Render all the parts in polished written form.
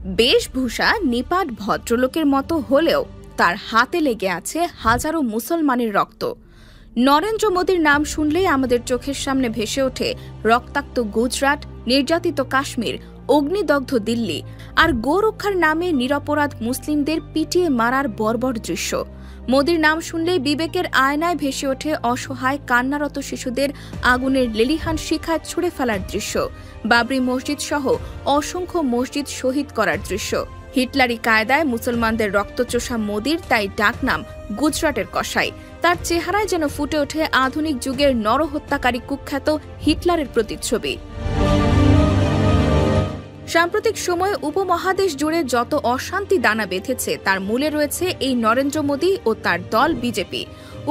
বেশভূষা নিপাট ভদ্রলোকের মতো হলেও তার হাতে লেগে আছে হাজারো মুসলমানের রক্ত। নরেন্দ্র মোদীর নাম শুনলেই আমাদের চোখের সামনে ভেসে ওঠে রক্তাক্ত গুজরাট, নির্যাতিত কাশ্মীর, অগ্নিদগ্ধ দিল্লি আর গোরক্ষার নামে নিরপরাধ মুসলিমদের পিটিয়ে মারার বর্বর দৃশ্য। মোদীর নাম শুনলেই বিবেকের আয়নায় ভেসে ওঠে অসহায় কান্নারত শিশুদের আগুনের লেলিহান শিখায় ছুড়ে ফেলার দৃশ্য, বাবরি মসজিদ সহ অসংখ্য মসজিদ শহীদ করার দৃশ্য। হিটলারি কায়দায় মুসলমানদের রক্তচোষা মোদীর তাই ডাকনাম গুজরাটের কসাই। তার চেহারায় যেন ফুটে ওঠে আধুনিক যুগের নরহত্যাকারী কুখ্যাত হিটলারের প্রতিচ্ছবি। সাম্প্রতিক সময়ে উপমহাদেশ জুড়ে যত অশান্তি দানা বেঁধেছে তার মূলে রয়েছে এই নরেন্দ্র মোদী ও তার দল বিজেপি।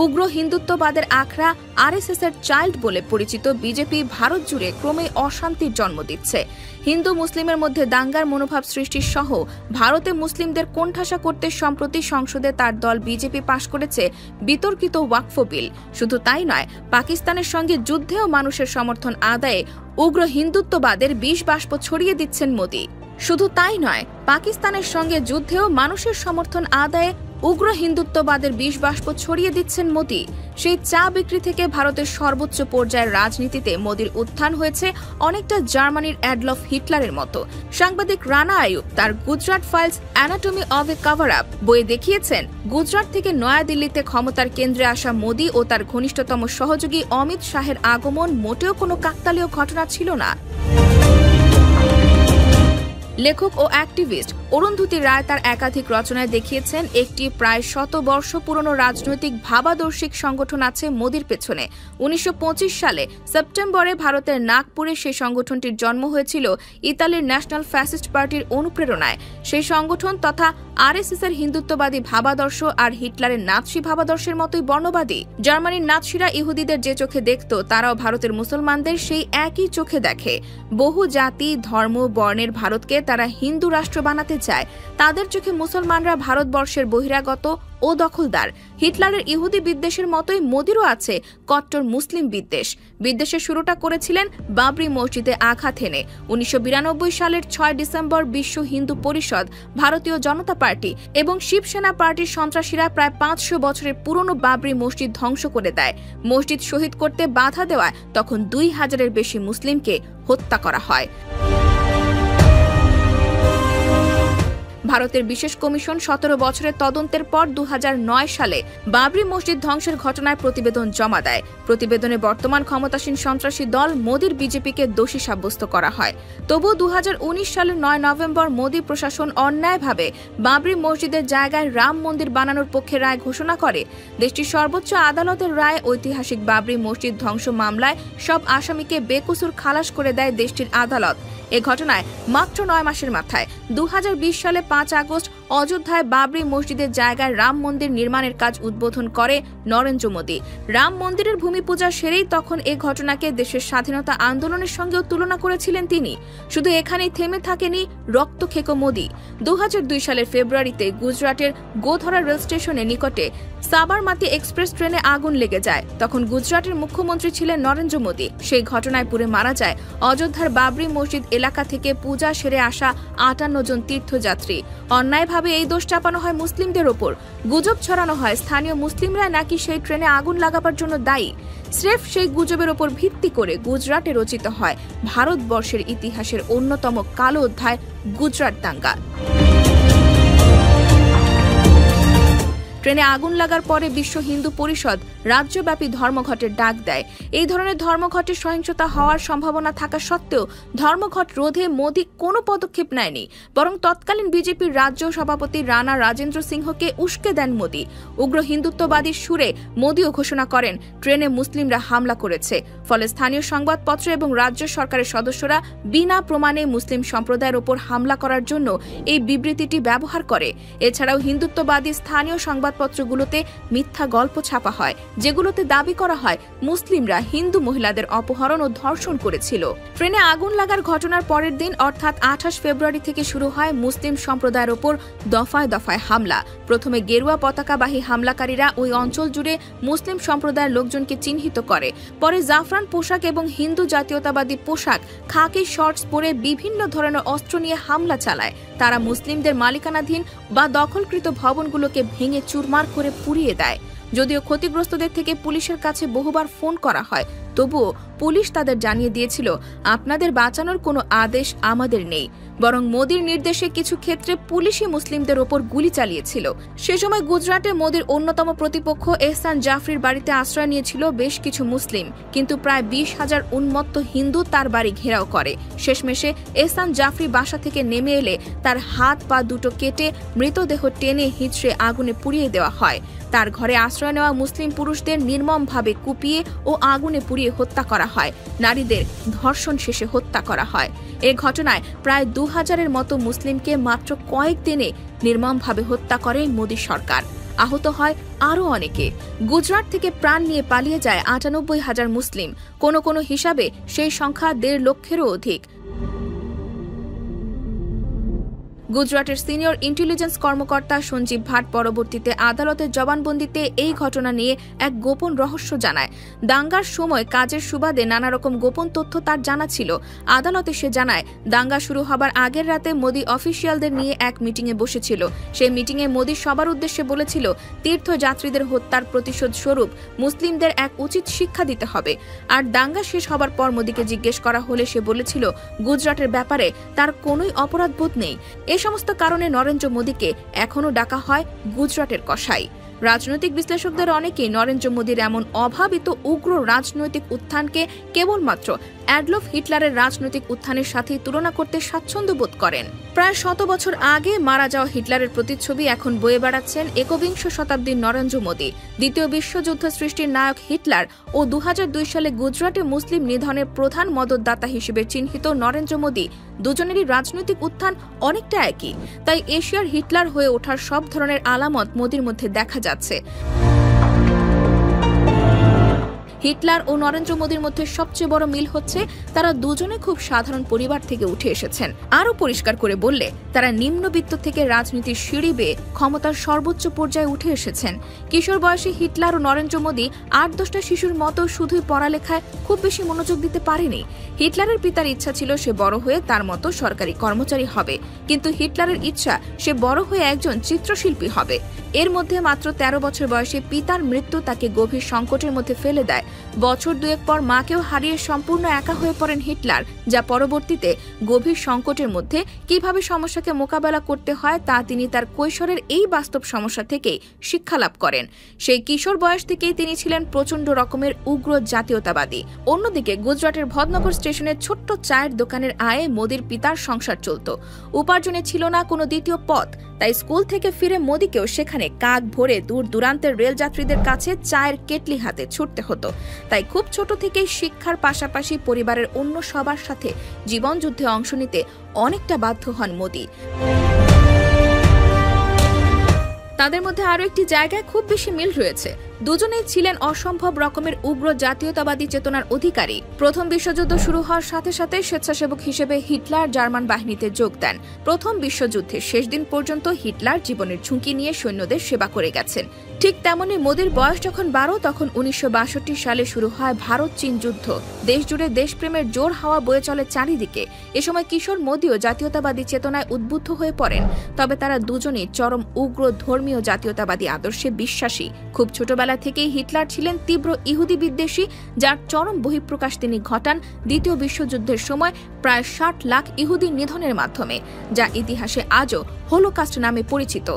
উগ্র হিন্দুত্ববাদের আখড়া আরএসএস এর চাইল্ড বলে পরিচিত বিজেপি ভারত জুড়ে ক্রমে অশান্তির জন্ম দিচ্ছে। হিন্দু মুসলিমের মধ্যে দাঙ্গার মনোভাব সৃষ্টির সহ ভারতে মুসলিমদের কোণঠাসা করতে সম্প্রতি সংসদে তার দল বিজেপি পাশ করেছে বিতর্কিত ওয়াকফ বিল। শুধু তাই নয়, পাকিস্তানের সঙ্গে যুদ্ধেও মানুষের সমর্থন আদায়ে উগ্র হিন্দুত্ববাদের বিষ বাষ্প ছড়িয়ে দিচ্ছেন মোদী। শুধু তাই নয়, পাকিস্তানের সঙ্গে যুদ্ধেও মানুষের সমর্থন আদায়ে উগ্র হিন্দুত্ববাদের বিষ বাষ্প ছড়িয়ে দিচ্ছেন মোদী। সেই চা বিক্রি থেকে ভারতের সর্বোচ্চ পর্যায়ের রাজনীতিতে মোদীর উত্থান হয়েছে অনেকটা জার্মানির অ্যাডলফ হিটলারের মতো। সাংবাদিক রানা আয়ুব তার Gujarat files anatomy of a cover up বইয়ে দেখিয়েছেন, গুজরাট থেকে নয়াদিল্লিতে ক্ষমতার কেন্দ্রে আসা মোদী ও তার ঘনিষ্ঠতম সহযোগী অমিত শাহের আগমন মোটেও কোনো কাকতালীয় ঘটনা ছিল না। লেখক ও অ্যাক্টিভিস্ট অরুন্ধতী রায় তার একাধিক রচনায় দেখিয়েছেন একটি প্রায় 100 বর্ষ পুরনো রাজনৈতিক ভাবাদর্শিক সংগঠন আছে মোদীর পেছনে। 1925 সালে সেপ্টেম্বরে ভারতের নাগপুরে সেই সংগঠনটির জন্ম হয়েছিল ইতালির ন্যাশনাল ফ্যাসিস্ট পার্টির অনুপ্রেরণায়। সেই সংগঠন তথা আরএসএস এর হিন্দুত্ববাদী ভাবাদর্শ আর হিটলারের নাৎসি ভাবাদর্শের মতোই বর্ণবাদী। জার্মানির নাৎসিরা ইহুদিদের যে চোখে দেখত, তারাও ভারতের মুসলমানদের সেই একই চোখে দেখে। বহু জাতি, ধর্ম, বর্ণের ভারতকে তারা হিন্দু রাষ্ট্র বানাতে চায়। তাদের চোখে মুসলমানরা ভারতবর্ষের বহিরাগত ও দখলদার। হিটলারের ইহুদি বিদ্বেষের মতোই মোদীরও আছে কট্টর মুসলিম বিদ্বেষ। বিদ্বেষের শুরুটা করেছিলেন বাবরি মসজিদে আঘাত হেনে। 1992 সালের 6 ডিসেম্বর বিশ্ব হিন্দু পরিষদ, ভারতীয় জনতা পার্টি এবং শিবসেনা পার্টির সন্ত্রাসীরা প্রায় 500 বছরের পুরনো বাবরি মসজিদ ধ্বংস করে দেয়। মসজিদ শহীদ করতে বাধা দেওয়ায় তখন 2000-এর বেশি মুসলিমকে হত্যা করা হয়। ভারতের বিশেষ কমিশন 17 বছরের তদন্তের পর 2009 সালে বাবরি মসজিদ ধ্বংসের ঘটনায় প্রতিবেদন জমা দেয়। প্রতিবেদনে বর্তমান ক্ষমতাসীন সন্ত্রাসী দল মোদীর বিজেপিকে দোষী সাব্যস্ত করা হয়। তবুও 2019 সালের 9 নভেম্বর মোদী প্রশাসন অন্যায়ভাবে বাবরি মসজিদের জায়গায় রাম মন্দির বানানোর পক্ষে রায় ঘোষণা করে। দেশটির সর্বোচ্চ আদালতের রায় ঐতিহাসিক বাবরি মসজিদ ধ্বংস মামলায় সব আসামিকে বেকসুর খালাস করে দেয় দেশটির আদালত। এ ঘটনায় মাত্র 9 মাসের মাথায় 2020 সালে 5 আগস্ট অযোধ্যায় বাবরি মসজিদের জায়গায় রাম মন্দির নির্মাণের কাজ উদ্বোধন করে নরেন্দ্র মোদী। রাম মন্দিরের ভূমি পূজা সেরেই তখন এ ঘটনাকে দেশের স্বাধীনতা আন্দোলনের সঙ্গেও তুলনা করেছিলেন তিনি। শুধু এখানেই থেমে থাকেনি রক্তখেকো মোদী। 2002 সালের ফেব্রুয়ারিতে গুজরাটের গোধরা রেল স্টেশনের নিকটে সাবরমাতি এক্সপ্রেস ট্রেনে আগুন লেগে যায়। তখন গুজরাটের মুখ্যমন্ত্রী ছিলেন নরেন্দ্র মোদী। সেই ঘটনায় পুড়ে মারা যায় অযোধ্যার বাবরি মসজিদ এলাকা থেকে পূজা সেরে আসা 58 জন তীর্থযাত্রী। অন্যায়ভাবে এই দোষ চাপানো হয় মুসলিমদের ওপর। গুজব ছড়ানো হয় স্থানীয় মুসলিমরা নাকি সেই ট্রেনে আগুন লাগাবার জন্য দায়ী। স্রেফ সেই গুজবের ওপর ভিত্তি করে গুজরাটে রচিত হয় ভারতবর্ষের ইতিহাসের অন্যতম কালো অধ্যায় গুজরাট দাঙ্গা। ট্রেনে আগুন লাগার পরে বিশ্ব হিন্দু পরিষদ রাজ্যব্যাপী ধর্মঘটের ডাক দেয়। এই ধরনের ধর্মঘটে সহিংসতা হওয়ার সম্ভাবনা থাকা সত্ত্বেও ধর্মঘট রোধে মোদী কোনো পদক্ষেপ নেয়নি, বরং তৎকালীন বিজেপির রাজ্য সভাপতি রানা রাজেন্দ্র সিংহকে উস্কে দেন মোদী। উগ্র হিন্দুত্ববাদীর সুরে মোদীও ঘোষণা করেন ট্রেনে মুসলিমরা হামলা করেছে। ফলে স্থানীয় সংবাদপত্র এবং রাজ্য সরকারের সদস্যরা বিনা প্রমাণে মুসলিম সম্প্রদায়ের ওপর হামলা করার জন্য এই বিবৃতিটি ব্যবহার করে। এছাড়াও হিন্দুত্ববাদী স্থানীয় সংবাদপত্রগুলোতে মিথ্যা গল্প ছাপা হয়। যেগুলোতে দাবি করা হয় মুসলিমরা হিন্দু মহিলাদের অপহরণ ও ধর্ষণ করেছিল। ট্রেনে আগুন লাগার ঘটনার পরের দিন অর্থাৎ 28 ফেব্রুয়ারি থেকে শুরু হয় মুসলিম সম্প্রদায়ের ওপর দফায় দফায় হামলা। প্রথমে গেরুয়া পতাকাবাহী হামলাকারীরা ওই অঞ্চল জুড়ে মুসলিম সম্প্রদায়ের লোকজনকে চিহ্নিত করে, পরে জাফরান পোশাক এবং হিন্দু জাতীয়তাবাদী পোশাক খাকি শর্টস পরে বিভিন্ন ধরনের অস্ত্র নিয়ে হামলা চালায়। তারা মুসলিমদের মালিকানাধীন বা দখলকৃত ভবনগুলোকে ভেঙে চুরমার করে পুড়িয়ে দেয়। যদিও ক্ষতিগ্রস্তদের থেকে পুলিশের কাছে বহুবার ফোন করা হয়, তবুও পুলিশ তাদের জানিয়ে দিয়েছিল, আপনাদের বাঁচানোর কোনো আদেশ আমাদের নেই। বরং মোদির নির্দেশে কিছু ক্ষেত্রে পুলিশই মুসলিমদের ওপর গুলি চালিয়েছিল। সে সময় গুজরাটে মোদির অন্যতম প্রতিপক্ষ এহসান জাফরির বাড়িতে আশ্রয় নিয়েছিল বেশ কিছু মুসলিম, কিন্তু প্রায় 20,000 উন্মত্ত হিন্দু তার বাড়ি ঘেরাও করে। শেষমেশে এহসান জাফরি বাসা থেকে নেমে এলে তার হাত পা দুটো কেটে মৃতদেহ টেনে হিঁচড়ে আগুনে পুড়িয়ে দেওয়া হয়। তার ঘরে আশ্রয় নেওয়া মুসলিম পুরুষদের নির্মমভাবে কুপিয়ে ও আগুনে পুড়িয়ে হত্যা করা হয়। নারীদের ধর্ষণ শেষে হত্যা করা হয়। এ ঘটনায় প্রায় 2000-এর মতো মুসলিমকে মাত্র কয়েকদিনে নির্মমভাবে হত্যা করে মোদী সরকার। আহত হয় আরও অনেকে। গুজরাট থেকে প্রাণ নিয়ে পালিয়ে যায় 98,000 মুসলিম। কোনো কোনো হিসাবে সেই সংখ্যা 1.5 লক্ষেরও অধিক। গুজরাটের সিনিয়র ইন্টেলিজেন্স কর্মকর্তা সঞ্জীব ভাট পরবর্তীতে আদালতের জবানবন্দিতে এই ঘটনা নিয়ে এক গোপন রহস্য জানায়। দাঙ্গার সময় কাজের সুবাদে নানা রকম গোপন তথ্য তার জানা ছিল। আদালতে সে জানায়, দাঙ্গা শুরু হবার আগের রাতে মোদি অফিসিয়ালদের নিয়ে এক মিটিংয়ে বসেছিল। সেই মিটিংয়ে মোদি সবার উদ্দেশ্যে বলেছিল, তীর্থযাত্রীদের হত্যার প্রতিশোধ স্বরূপ মুসলিমদের এক উচিত শিক্ষা দিতে হবে। আর দাঙ্গা শেষ হবার পর মোদিকে জিজ্ঞেস করা হলে সে বলেছিল, গুজরাটের ব্যাপারে তার কোনোই অপরাধবোধ নেই। সমস্ত কারণে নরেন্দ্র মোদীকে এখনো ডাকা হয় গুজরাটের কসাই। রাজনৈতিক বিশ্লেষকদের অনেকেই নরেন্দ্র মোদীর এমন অভাবিত উগ্র রাজনৈতিক উত্থানকে কেবলমাত্র অ্যাডলফ হিটলারের রাজনৈতিক উত্থানের সাথে তুলনা করতে স্বাচ্ছন্দ্য বোধ করেন। প্রায় 100 বছর আগে মারা যাওয়া হিটলারের প্রতিচ্ছবি এখন বয়ে বেড়াচ্ছেন 21 শতাব্দীর নরেন্দ্র মোদী। দ্বিতীয় বিশ্বযুদ্ধ সৃষ্টির নায়ক হিটলার ও 2002 সালে গুজরাটে মুসলিম নিধনের প্রধান মদতদাতা হিসেবে চিহ্নিত নরেন্দ্র মোদী, দুজনেরই রাজনৈতিক উত্থান অনেকটা একই। তাই এশিয়ার হিটলার হয়ে ওঠার সব ধরনের আলামত মোদীর মধ্যে দেখা যাচ্ছে। হিটলার ও নরেন্দ্র মোদীর মধ্যে সবচেয়ে বড় মিল হচ্ছে তারা দুজনে খুব সাধারণ পরিবার থেকে উঠে এসেছেন। আরও পরিষ্কার করে বললে, তারা নিম্নবিত্ত থেকে রাজনীতির সিঁড়ি বেয়ে ক্ষমতার সর্বোচ্চ পর্যায়ে উঠে এসেছেন। কিশোর বয়সী হিটলার ও নরেন্দ্র মোদী 8-10টা শিশুর মতো শুধুই পড়ালেখায় খুব বেশি মনোযোগ দিতে পারেনি। হিটলারের পিতার ইচ্ছা ছিল সে বড় হয়ে তার মতো সরকারি কর্মচারী হবে, কিন্তু হিটলারের ইচ্ছা সে বড় হয়ে একজন চিত্রশিল্পী হবে। এর মধ্যে মাত্র 13 বছর বয়সে পিতার মৃত্যু তাকে গভীর সংকটের মধ্যে ফেলে দেয়। বছর দুয়েক পর মাকেও হারিয়ে সম্পূর্ণ একা হয়ে পড়েন হিটলার, যা পরবর্তীতে গভীর সংকটের মধ্যে কিভাবে সমস্যাকে মোকাবেলা করতে হয় তা তিনি তার কৈশোরের এই বাস্তব সমস্যা থেকেই শিক্ষালাভ করেন। সেই কিশোর বয়স থেকেই তিনি ছিলেন প্রচণ্ড রকমের উগ্র জাতীয়তাবাদী। অন্যদিকে গুজরাটের ভদনগর স্টেশনের ছোট্ট চায়ের দোকানের আয়ে মোদীর পিতার সংসার চলত। উপার্জনে ছিল না কোনো দ্বিতীয় পথ, তাই স্কুল থেকে ফিরে মোদীকেও সেখানে কাক ভরে দূর দূরান্তের রেলযাত্রীদের কাছে চায়ের কেটলি হাতে ছুটতে হতো। তাই খুব ছোট থেকেই শিক্ষার পাশাপাশি পরিবারের অন্য সবার সাথে জীবনযুদ্ধে অংশ নিতে অনেকটা বাধ্য হন মোদী। তাদের মধ্যে আরও একটি জায়গায় খুব বেশি মিল রয়েছে। দুজনেই ছিলেন অসম্ভব রকমের উগ্র জাতীয়তাবাদী চেতনার অধিকারী। প্রথম বিশ্বযুদ্ধ শুরু হওয়ার সাথে সাথে স্বেচ্ছাসেবক হিসেবে হিটলার জার্মান বাহিনীতে যোগ দেন। প্রথম বিশ্বযুদ্ধের শেষ দিন পর্যন্ত হিটলার জীবনের ঝুঁকি নিয়ে সৈন্যদের সেবা করে গেছেন। ঠিক তেমনি মোদীর বয়স যখন 12 তখন 1962 সালে শুরু হয় ভারত চীন যুদ্ধ। দেশ জুড়ে দেশপ্রেমের জোর হাওয়া বয়ে চলে চারিদিকে। এ সময় কিশোর মোদীও জাতীয়তাবাদী চেতনায় উদ্বুদ্ধ হয়ে পড়েন। তবে তারা দুজনেই চরম উগ্র ধর্মীয় জাতীয়তাবাদী আদর্শে বিশ্বাসী। খুব ছোটবেলা থেকেই হিটলার ছিলেন তীব্র ইহুদি বিদ্বেষী, যার চরম বহিঃপ্রকাশ তিনি ঘটান দ্বিতীয় বিশ্বযুদ্ধের সময় প্রায় 60 লাখ ইহুদি নিধনের মাধ্যমে, যা ইতিহাসে আজও হোলোকাস্ট নামে পরিচিত।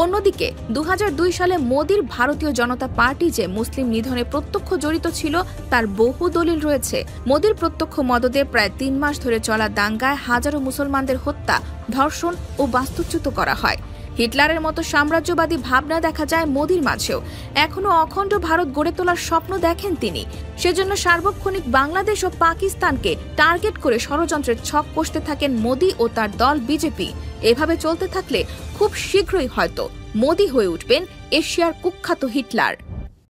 অন্যদিকে 2002 সালে মোদীর ভারতীয় জনতা পার্টি যে মুসলিম নিধনে প্রত্যক্ষ জড়িত ছিল তার বহু দলিল রয়েছে। মোদীর প্রত্যক্ষ মদদে প্রায় 3 মাস ধরে চলা দাঙ্গায় হাজারো মুসলমানদের হত্যা, ধর্ষণ ও বাস্তুচ্যুত করা হয়। হিটলারের মতো সাম্রাজ্যবাদী ভাবনা দেখা যায় মোদীর মাঝেও। এখনো অখণ্ড ভারত গড়ে তোলার স্বপ্ন দেখেন তিনি। সেজন্য সার্বক্ষণিক বাংলাদেশ ও পাকিস্তানকে টার্গেট করে ষড়যন্ত্রের ছক কষতে থাকেন মোদী ও তার দল বিজেপি। এভাবে চলতে থাকলে খুব শীঘ্রই হয়তো মোদী হয়ে উঠবেন এশিয়ার কুখ্যাত হিটলার।